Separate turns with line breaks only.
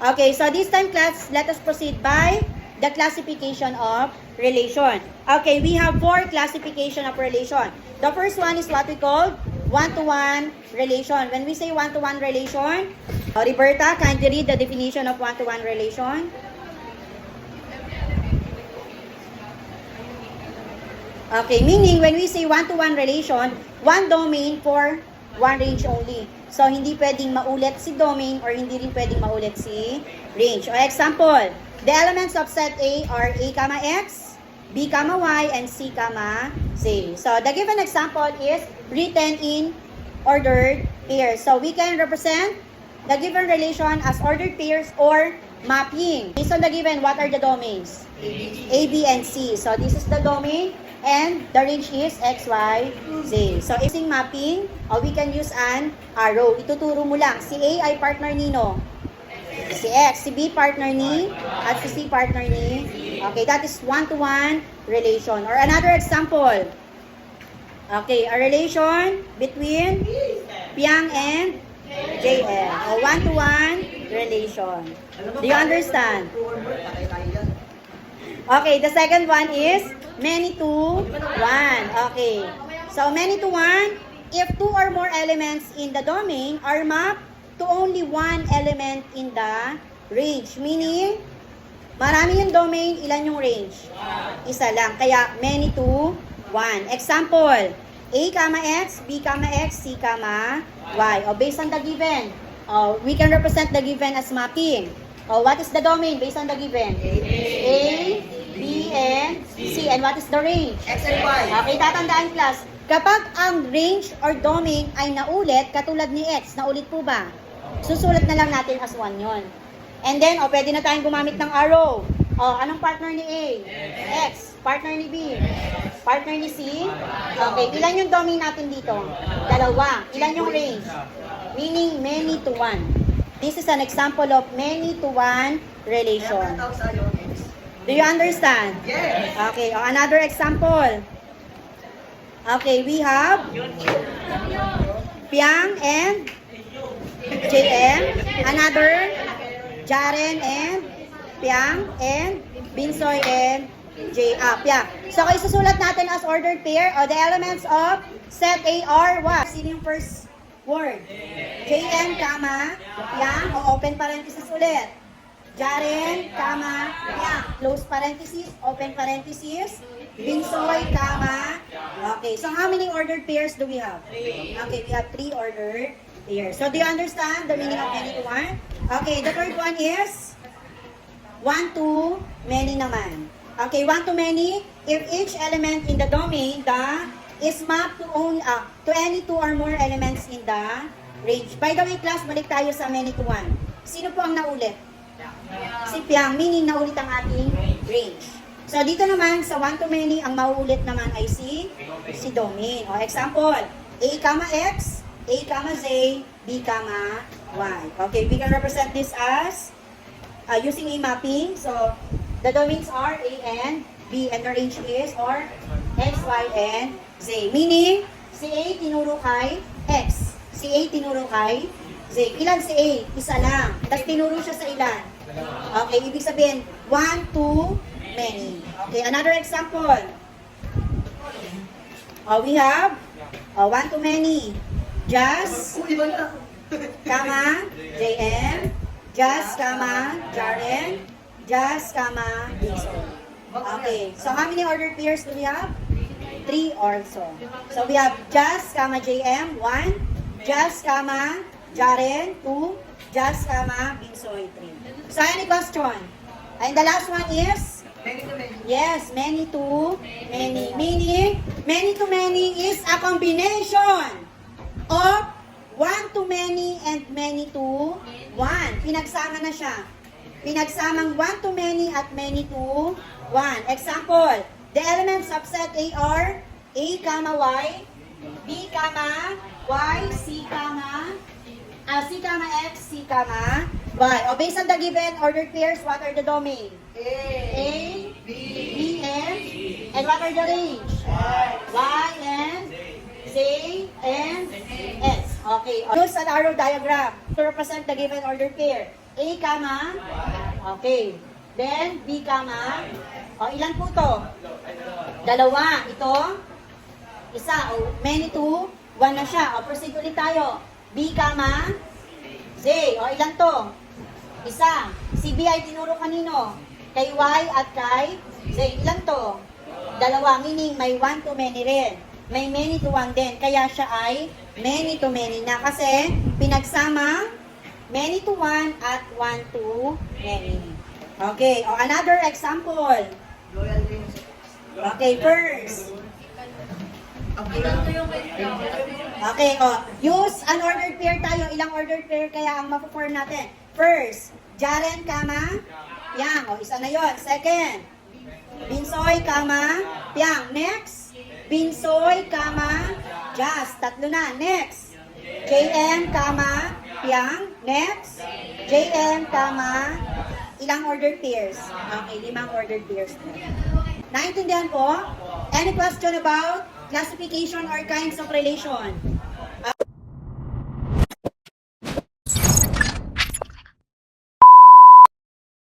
Okay, so this time class, let us proceed by the classification of relation. Okay, we have 4 classification of relation. The first one is what we call one-to-one relation. When we say one-to-one relation, Roberta, can you read the definition of one-to-one relation? Okay, meaning when we say one-to-one relation, one domain for one range only. So, hindi pwedeng maulit si domain or hindi rin pwedeng maulit si range. O example, the elements of set A are A, X, B, Y, and C, Z. So, the given example is written in ordered pairs. So, we can represent the given relation as ordered pairs or mapping. Based on the given, what are the domains? A, B, and C. So, this is the domain. And the range is X, Y, Z. So, using mapping, we can use an arrow. Ituturo mo lang. Si A ay partner nino. Si X. Si B partner ni. At si C partner ni. Okay, that is one-to-one relation. Or another example. Okay, a relation between Piang and JM. A one-to-one relation. Do you understand? Okay, the second one is many to one. Okay. So, many to one, if 2 or more elements in the domain are mapped to only one element in the range. Meaning, marami yung domain, ilan yung range? Isa lang. Kaya, many to one. Example, A, X, B, X, C, Y. O, based on the given, we can represent the given as mapping. What is the domain based on the given? A, B, and C. And what is the range?
X and Y.
Okay, tatandaan class. Kapag ang range or domain ay naulit, katulad ni X, naulit po ba? Susulat na lang natin as 1 yon. And then, pwede na tayong gumamit ng arrow. Anong partner ni A? X. Partner ni B? Partner ni C? Okay, ilan yung domain natin dito? Dalawa. Ilan yung range? Meaning, many to one. This is an example of many to one relation. Do you understand?
Yes.
Okay, another example. Okay, we have Piang and JM. Another, Jaren and Piang and Binsoy and Piang. So, isusulat natin as ordered pair. The elements of set A are what? Sino yung first word? JM, Piang. Open parenthesis ulit. Jaren, Piang. Close parenthesis, open parenthesis. Binsoy, Okay, so how many ordered pairs do we have? 3. Okay, we have 3 ordered pairs. So, do you understand the meaning of many to one? Okay, the third one is one to many naman. Okay, one to many, if each element in the domain is mapped to any 2 or more elements in the range. By the way, class, balik tayo sa many to one. Sino po ang naulit? Si Piang, meaning naulit ang ating range. So, dito naman, sa one to many, ang mauulit naman ay si domain. Example, A, X, A, Z, B, Y. Okay, we can represent this as using a mapping. So, the domains are A and B, and the range is X, Y, and Z. Meaning, si A tinuro kay X. Si A tinuro kay Z. Ilan si A? Isa lang. Tapos tinuro siya sa ilan? Okay, ibig sabihin, one to many. Okay, another example. We have one to many. Just, JM. Just, Jaren. Just, Binsoy. Okay, so how many ordered pairs do we have? 3 also. So we have just, JM, 1. Just, Jaren, 2. Just, Binsoy, 3. So any question? And the last one is?
Many to many.
Yes, many to many. Meaning, many to many is a combination of one to many and many to one. Pinagsama na siya. Pinagsamang one to many at many to one. Example, the elements of set A are A, Y, B, Y, C, X, C, Y. Based on the given ordered pairs, what are the domain? A, B, and what are the range? Y, and Z, and S. Okay. Use an arrow diagram to represent the given ordered pair. A, comma. Okay. Then, B, comma. O, ilan po to? Dalawa. Ito? Isa. O, many to? One na siya. O, proceed ulit tayo. B, comma. J. O, ilan to? Isa. Si B ay tinuro kanino? Kay Y at kay Z. Ilan to? Dalawa. Meaning, may one to many rin. May many to one din. Kaya siya ay many to many na. Kasi, pinagsama many to one at one to many. Okay, o another example. Okay, first. Okay, o use unordered pair tayo. Ilang ordered pair kaya ang mapo-form natin? First, Jaren, kama, Piang. O, isa na yon. Second, Binsoy, kama, Piang. Next, Binsoy, kama, Jazz. Tatlo na. Next, JM, kama, Piang. Next, JM, kama, ilang ordered pairs? Okay, 5 ordered pairs. Naintindihan po? Any question about classification or kinds of relation?